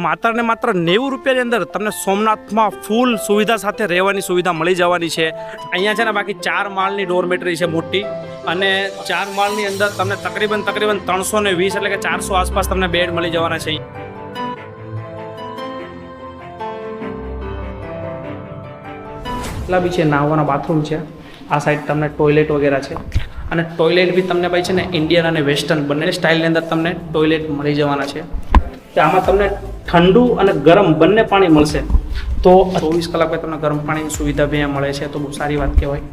માત્ર ને માત્ર 90 રૂપિયાની અંદર તમને સોમનાથમાં ફૂલ સુવિધા સાથે રહેવાની સુવિધા મળી જવાની છે। અહીંયા છે ને બાકી 4 માળની ડોરમેટરી છે મોટી, અને 4 માળની અંદર તમને તકરીબન 320 એટલે કે 400 આસપાસ તમને બેડ મળી જવાના છે। એટલા બી છે, નાહવાના બાથરૂમ છે, આ સાઈડ તમને ટોયલેટ વગેરે છે, અને ટોયલેટ બી તમને ભાઈ છે ને ઇન્ડિયન અને વેસ્ટર્ન બંને સ્ટાઇલની અંદર તમને ટોયલેટ મળી જવાના છે। કે આમાં તમને ઠંડુ અને ગરમ બંને પાણી મળશે, તો 24 કલાક પછી તમને ગરમ પાણીની સુવિધા બી અહીંયા મળે છે, તો બહુ સારી વાત કહેવાય।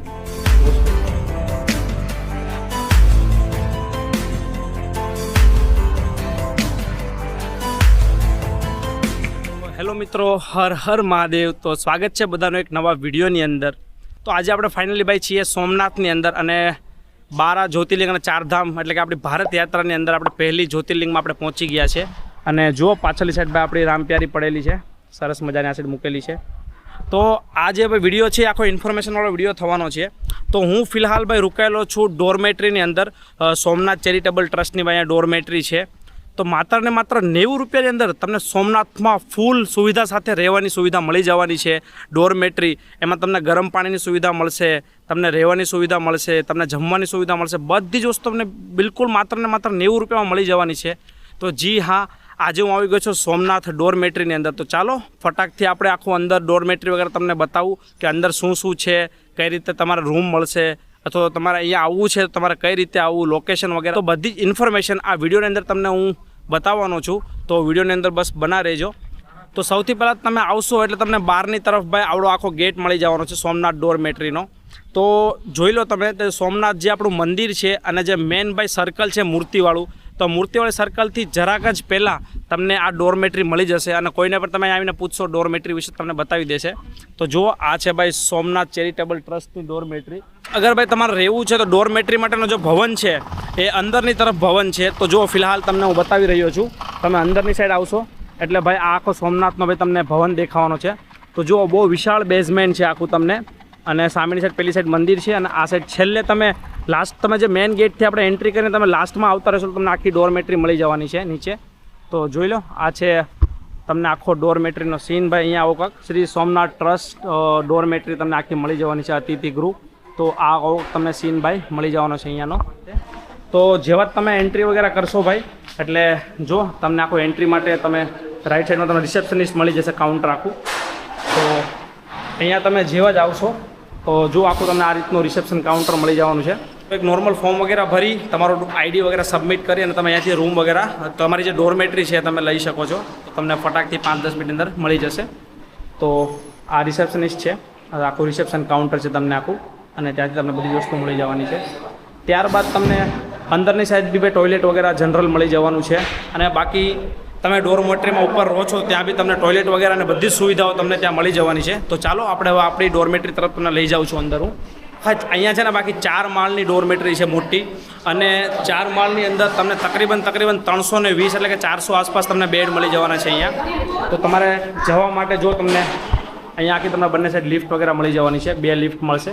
હેલો મિત્રો, હર હર મહાદેવ। તો સ્વાગત છે બધાનું એક નવા વિડીયોની અંદર। તો આજે આપણે ફાઇનલી ભાઈ છીએ સોમનાથની અંદર, અને 12 જ્યોતિર્લિંગ અને 4 ધામ એટલે કે આપણી ભારત યાત્રાની અંદર આપણે પહેલી જ્યોતિર્લિંગમાં આપણે પહોંચી ગયા છે। અને જો પાછળની સાઈડ ભાઈ આપણી રામપ્યારી પડેલી છે, સરસ મજાની આ સાઈડ મૂકેલી છે। તો આ જે ભાઈ વિડીયો છે આખો ઇન્ફોર્મેશનવાળો વિડીયો થવાનો છે। તો હું ફિલહાલ ભાઈ રોકાયેલો છું ડોરમેટરીની અંદર, સોમનાથ ચેરિટેબલ ટ્રસ્ટની ભાઈ અહીંયા ડોરમેટરી છે। તો માત્ર ને માત્ર 90 રૂપિયાની અંદર તમને સોમનાથમાં ફૂલ સુવિધા સાથે રહેવાની સુવિધા મળી જવાની છે। ડોરમેટરી, એમાં તમને ગરમ પાણીની સુવિધા મળશે, તમને રહેવાની સુવિધા મળશે, તમને જમવાની સુવિધા મળશે, બધી જ વસ્તુ તમને બિલકુલ માત્ર ને માત્ર 90 રૂપિયામાં મળી જવાની છે। તો જી હા, આજે હું આવી ગયો છું સોમનાથ ડોરમેટરીની અંદર। તો ચાલો ફટાકથી આપણે આખું અંદર ડોરમેટરી વગેરે તમને બતાવું કે અંદર શું શું છે, કઈ રીતે તમારે રૂમ મળશે, અથવા તમારે અહીંયા આવવું છે તો તમારે કઈ રીતે આવવું, લોકેશન વગેરે, તો બધી જ ઇન્ફોર્મેશન આ વિડીયોની અંદર તમને હું બતાવવાનો છું। તો વિડીયોની અંદર બસ બના રહેજો। તો સૌથી પહેલાં તમે આવશો એટલે તમને બહારની તરફ ભાઈ આવડો આખો ગેટ મળી જવાનો છે સોમનાથ ડોરમેટરીનો। તો જોઈ લો તમે, તે સોમનાથ જે આપણું મંદિર છે અને જે મેન ભાઈ સર્કલ છે મૂર્તિવાળું, તો મૂર્તિવાળી સર્કલથી જરાક જ પહેલાં તમને આ ડોરમેટરી મળી જશે, અને કોઈને પણ તમે આવીને પૂછશો ડોરમેટરી વિશે તમને બતાવી દેશે। તો જુઓ, આ છે ભાઈ સોમનાથ ચેરિટેબલ ટ્રસ્ટની ડોરમેટરી। અગર ભાઈ તમારે રહેવું છે તો ડોરમેટરી માટેનો જો ભવન છે એ અંદરની તરફ ભવન છે। તો જો ફિલહાલ તમને હું બતાવી રહ્યો છું, તમે અંદરની સાઈડ આવશો એટલે ભાઈ આ આખો સોમનાથનો ભાઈ તમને ભવન દેખાવાનો છે। તો જુઓ, બહુ વિશાળ બેઝમેન્ટ છે આખું તમને, અને સામેની સાઈડ પેલી સાઈડ મંદિર છે, અને આ સાઈડ છેલ્લે તમે લાસ્ટ તમે જે મેઇન ગેટથી આપણે એન્ટ્રી કરીને તમે લાસ્ટમાં આવતા રહેશો તો તમને આખી ડોરમેટરી મળી જવાની છે નીચે। તો જોઈ લો, આ છે તમને આખો ડોરમેટરીનો સીન ભાઈ। અહીંયા આવો કાંક શ્રી સોમનાથ ટ્રસ્ટ ડોરમેટરી તમને આખી મળી જવાની છે, અતિથિ ગૃહ। તો આ તમને સીન ભાઈ મળી જવાનો છે અહીંયાનો। તો જેવા જ તમે એન્ટ્રી વગેરે કરશો ભાઈ, એટલે જો તમને આખું એન્ટ્રી માટે તમે રાઈટ સાઈડમાં તમને રિસેપ્શનિસ્ટ મળી જશે, કાઉન્ટર આખું। તો અહીંયા તમે જેવા જ આવશો તો જો આખું તમને આ રીતનું રિસેપ્શન કાઉન્ટર મળી જવાનું છે। એક નોર્મલ ફોર્મ વગેરે ભરી તમારું આઈડી વગેરે સબમિટ કરી અને તમે અહીંયાથી રૂમ વગેરે તમારી જે ડોરમેટરી છે તમે લઈ શકો છો। તો તમને ફટાકથી 5-10 મિનિટ અંદર મળી જશે। તો આ રિસેપ્શનિસ્ટ છે, આખું રિસેપ્શન કાઉન્ટર છે તમને આખું, અને ત્યાંથી તમને બધી વસ્તુ મળી જવાની છે। ત્યારબાદ તમને અંદરની સાઈડ બી ભાઈ ટોયલેટ વગેરે જનરલ મળી જવાનું છે, અને બાકી તમે ડોરમેટરીમાં ઉપર રહો છો ત્યાં બી તમને ટોયલેટ વગેરે અને બધી સુવિધાઓ તમને ત્યાં મળી જવાની છે। તો ચાલો આપણે હવે આપણી ડોરમેટરી તરફ તમને લઈ જાઉં છું અંદર હું। હા, અહીંયા છે ને બાકી 4 માળની ડોરમેટરી છે મોટી, અને 4 માળની અંદર તમને તકરીબન 320 એટલે કે 400 આસપાસ તમને બેડ મળી જવાના છે અહીંયા। તો તમારે જવા માટે જો તમને અહીંયા આખી તમને બંને સાઈડ લિફ્ટ વગેરે મળી જવાની છે, 2 લિફ્ટ મળશે,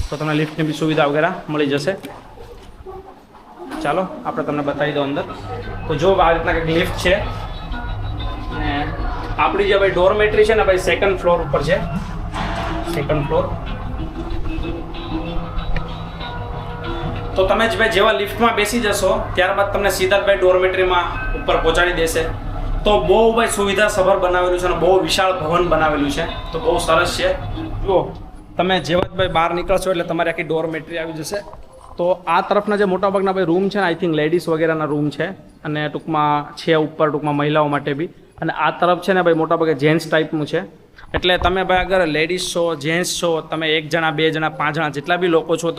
તો તમને લિફ્ટની બી સુવિધા વગેરે મળી જશે। ચાલો આપણે તમને બતાવી દો અંદર। તો જો આ રીતના કંઈક લિફ્ટ છે, અને આપણી જે ભાઈ ડોરમેટરી છે ને ભાઈ 2nd ફ્લોર ઉપર છે, 2nd ફ્લોર। તો તમે જ ભાઈ જેવા લિફ્ટમાં બેસી જશો ત્યારબાદ તમને સીધા જ ભાઈ ડોરમેટરીમાં ઉપર પહોંચાડી દેશે। તો બહુ ભાઈ સુવિધા સભર બનાવેલું છે, અને બહુ વિશાળ ભવન બનાવેલું છે, તો બહુ સરસ છે। જુઓ, તમે જેવા જ ભાઈ બહાર નીકળશો એટલે તમારી આખી ડોરમેટરી આવી જશે। તો આ તરફના જે મોટાભાગના ભાઈ રૂમ છે ને, આઈ થિંક લેડીઝ વગેરેના રૂમ છે, અને ટૂંકમાં છે ઉપર ટૂંકમાં મહિલાઓ માટે બી, અને આ તરફ છે ને ભાઈ મોટાભાગે જેન્ટ્સ ટાઈપનું છે। એટલે તમે ભાઈ અગર લેડીઝ છો, જેન્ટ્સ છો, તમે 1 જણા 2 જણા 5 જણા જેટલા બી લોકો છો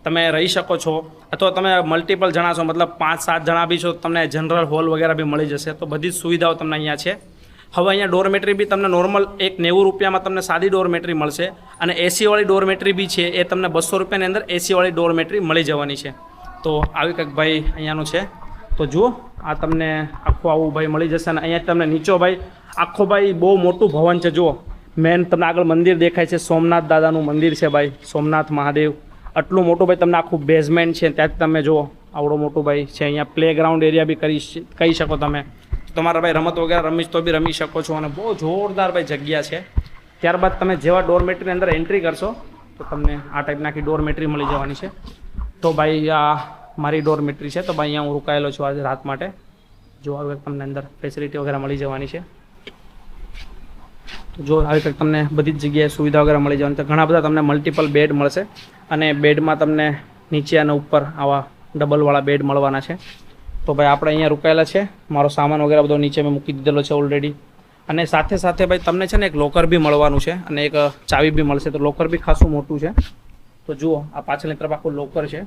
તમે રહી શકો છો, અથવા તમે મલ્ટિપલ જણા છો, મતલબ 5-7 જણા બી છો, તમને જનરલ હોલ વગેરે બી મળી જશે। તો બધી જ સુવિધાઓ તમને અહીંયા છે। હવે અહીંયા ડોરમેટરી બી તમને નોર્મલ એક 90 રૂપિયામાં તમને સાદી ડોરમેટરી મળશે, અને એસીવાળી ડોરમેટરી બી છે, એ તમને 200 રૂપિયાની અંદર એસીવાળી ડોરમેટરી મળી જવાની છે। તો આવી કંઈક ભાઈ અહીંયાનું છે। તો જુઓ, આ તમને આખું આવું ભાઈ મળી જશે, અને અહીંયા તમને નીચો ભાઈ આખો ભાઈ બહુ મોટું ભવન છે। જુઓ, મેન તમને આગળ મંદિર દેખાય છે, સોમનાથ દાદાનું મંદિર છે ભાઈ, સોમનાથ મહાદેવ। આટલું મોટું ભાઈ તમને આખું બેઝમેન્ટ છે, ત્યાંથી તમે જુઓ આવડો મોટું ભાઈ છે। અહીંયા પ્લે ગ્રાઉન્ડ એરિયા બી કહી શકો તમે। તમારા ભાઈ રમત વગેરે રમીશ તો બી રમી શકો છો અને બહુ જોરદાર ભાઈ જગ્યા છે. ત્યારબાદ તમે જેવા ડોરમેટરીની અંદર એન્ટ્રી કરશો તો તમને આ ટાઈપના આખી ડોરમેટરી મળી જવાની છે. તો ભાઈ આ મારી ડોરમેટરી છે. તો ભાઈ અહીંયા હું રોકાયેલો છું આજે રાત માટે. જો આવી તમને અંદર ફેસિલિટી વગેરે મળી જવાની છે. તો જો આવી કંઈક તમને બધી જ જગ્યાએ સુવિધા વગેરે મળી જવાની. તો ઘણા બધા તમને મલ્ટિપલ બેડ મળશે અને બેડમાં તમને નીચે અને ઉપર આવા ડબલવાળા બેડ મળવાના છે. તો ભાઈ આપણે અહીંયા રોકાયેલા છે. મારો સામાન વગેરે બધો નીચે મેં મૂકી દીધેલો છે ઓલરેડી. અને સાથે સાથે ભાઈ તમને છે ને એક લોકર બી મળવાનું છે અને એક ચાવી બી મળશે. તો લોકર બી ખાસું મોટું છે. તો જુઓ આ પાછળની તરફ આખું લોકર છે.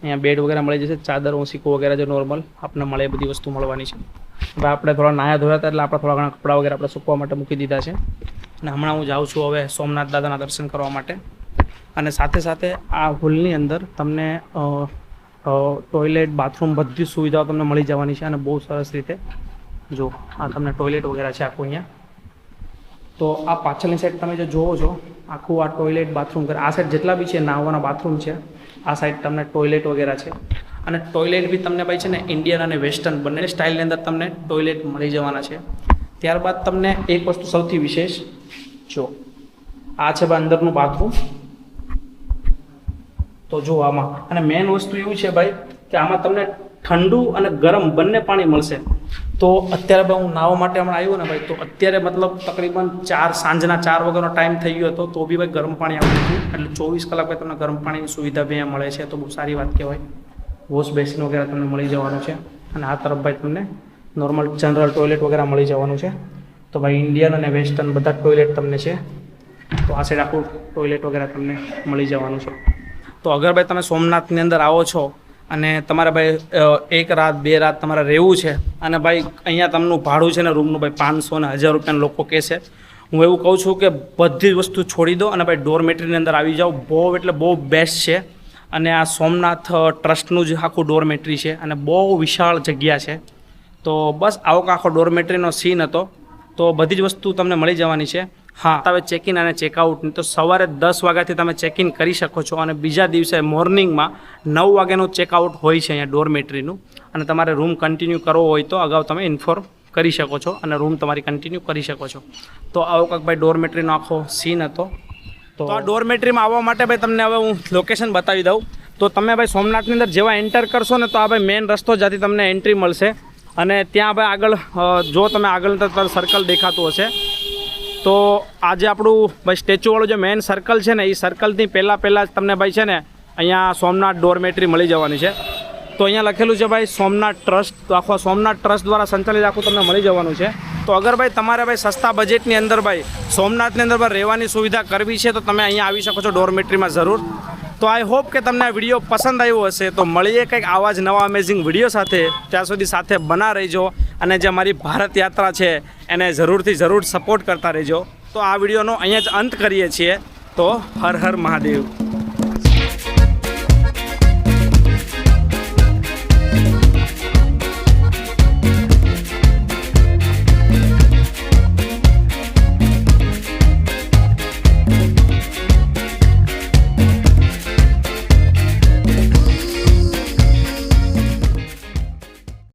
અહીંયા બેડ વગેરે મળી જશે, ચાદર ઓશીકો વગેરે જે નોર્મલ આપણને મળે એ બધી વસ્તુ મળવાની છે. હવે આપણે થોડા નાયા ધોયા હતા એટલે આપણે થોડા ઘણા કપડાં વગેરે આપણે સૂકવા માટે મૂકી દીધા છે. અને હમણાં હું જાઉં છું હવે સોમનાથ દાદાના દર્શન કરવા માટે. અને સાથે સાથે આ હોલની અંદર તમને ટોયલેટ, બાથરૂમ બધી સુવિધાઓ તમને મળી જવાની છે અને બહુ સરસ રીતે. જો આ તમને ટોયલેટ વગેરે છે આખું અહીંયા. તો આ પાછળની સાઈડ તમે જે જોવો છો આખું આ ટોયલેટ બાથરૂમ કરે. આ સાઈડ જેટલા બી છે નાહવાના બાથરૂમ છે, આ સાઈડ તમને ટોયલેટ વગેરે છે. અને ટોયલેટ બી તમને ભાઈ છે ને ઇન્ડિયન અને વેસ્ટર્ન બંને સ્ટાઇલની અંદર તમને ટોયલેટ મળી જવાના છે. ત્યારબાદ તમને એક વસ્તુ સૌથી વિશેષ, જો આ છે ભાઈ અંદરનું બાથરૂમ. તો જો આમાં અને મેઇન વસ્તુ એવું છે ભાઈ કે આમાં તમને ઠંડુ અને ગરમ બંને પાણી મળશે. તો અત્યારે ભાઈ હું નાહવા માટે હમણાં આવ્યો ને ભાઈ, તો અત્યારે મતલબ તકરીબન સાંજના 4 વાગ્યાનો ટાઈમ થઈ ગયો હતો તો બી ભાઈ ગરમ પાણી આવતું હતું. એટલે 24 કલાક ભાઈ તમને ગરમ પાણીની સુવિધા બી અહીંયા મળે છે. તો બહુ સારી વાત કહેવાય. વોશ બેસિન વગેરે તમને મળી જવાનું છે. અને આ તરફ ભાઈ તમને નોર્મલ જનરલ ટોયલેટ વગેરે મળી જવાનું છે. તો ભાઈ ઇન્ડિયન અને વેસ્ટર્ન બધા ટોયલેટ તમને છે. તો આ સાઈડ આખું ટોયલેટ વગેરે તમને મળી જવાનું છે. તો અગર ભાઈ તમે સોમનાથની અંદર આવો છો અને તમારે ભાઈ 1 રાત 2 રાત તમારે રહેવું છે અને ભાઈ અહીંયા તમને ભાડું છે ને રૂમનું ભાઈ 500 અને 1000 રૂપિયાના લોકો કહેશે. હું એવું કહું છું કે બધી જ વસ્તુ છોડી દો અને ભાઈ ડોરમેટરીની અંદર આવી જાઓ. બહુ એટલે બહુ બેસ્ટ છે. અને આ સોમનાથ ટ્રસ્ટનું જ આખું ડોરમેટરી છે અને બહુ વિશાળ જગ્યા છે. તો બસ આવો આખો ડોરમેટરીનો સીન હતો. તો બધી જ વસ્તુ તમને મળી જવાની છે. હા, હવે ચેકિન અને ચેકઆઉટની તો સવારે 10 વાગ્યાથી તમે ચેકિન કરી શકો છો અને બીજા દિવસે મોર્નિંગમાં 9 વાગ્યાનું ચેકઆઉટ હોય છે અહીંયા ડોરમેટરીનું. અને તમારે રૂમ કન્ટિન્યુ કરવો હોય તો અગાઉ તમે ઇન્ફોર્મ કરી શકો છો અને રૂમ તમારી કન્ટિન્યુ કરી શકો છો. તો આવો કંઈક ભાઈ ડોરમેટરીનો આખો સીન હતો. તો આ ડોરમેટરીમાં આવવા માટે ભાઈ તમને હવે હું લોકેશન બતાવી દઉં. તો તમે ભાઈ સોમનાથની અંદર જેવા એન્ટર કરશો ને તો આ ભાઈ મેઇન રસ્તો જ્યાંથી તમને એન્ટ્રી મળશે. અને ત્યાં ભાઈ આગળ જો તમે આગળ સર્કલ દેખાતું હશે તો આજે આપણું ભાઈ સ્ટેચ્યુવાળું જે મેઇન સર્કલ છે ને એ સર્કલથી પહેલાં જ તમને ભાઈ છે ને અહીંયા સોમનાથ ડોરમેટરી મળી જવાની છે. તો અહીંયા લખેલું છે ભાઈ સોમનાથ ટ્રસ્ટ. તો આખો સોમનાથ ટ્રસ્ટ દ્વારા સંચાલિત આખું તમને મળી જવાનું છે. તો અગર ભાઈ તમારે ભાઈ સસ્તા બજેટની અંદર ભાઈ સોમનાથની અંદર ભાઈ રહેવાની સુવિધા કરવી છે તો તમે અહીંયા આવી શકો છો ડોરમેટરીમાં જરૂર. તો આઈ હોપ કે તમને આ વિડીયો પસંદ આવ્યો હશે. તો મળીએ કંઈક આવા જ નવા અમેઝિંગ વિડીયો સાથે. ત્યાં સુધી સાથે બના રહેજો અને જે મારી ભારત યાત્રા છે એને જરૂર સપોર્ટ કરતા રહેજો. તો આ વિડીયોનો અહીંયા જ અંત કરીએ છીએ. તો હર હર મહાદેવ.